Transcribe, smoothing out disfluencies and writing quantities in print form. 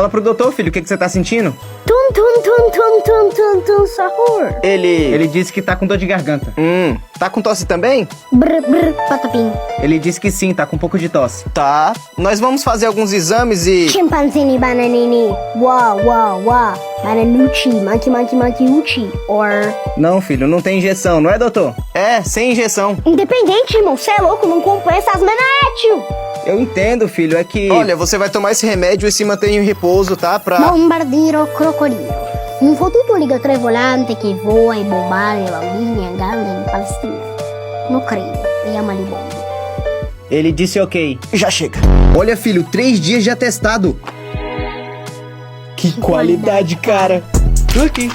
Fala pro doutor, filho, o que você tá sentindo? Sahur. Ele disse que tá com dor de garganta. Tá com tosse também? Brr, patapim. Ele disse que sim, tá com um pouco de tosse. Tá. Nós vamos fazer alguns exames e... Chimpanzini bananini. Wa. Bananuchi, monkey uchi. Or... Não, filho, não tem injeção, não é, doutor? É, sem injeção. Independente, irmão. Cê é louco, não compensa as menétio. Eu entendo, filho, é que... Olha, você vai tomar esse remédio e se manter em repouso, tá? Bombardiro crocodilo. Um fotuto alligatore volante che voa e bombare le bambine a Gaza in Palestina. Não creio. Chiama-lhe bomba. Ele disse ok. Já chega. Olha, filho, 3 dias de atestado. Que qualidade, cara. Aqui.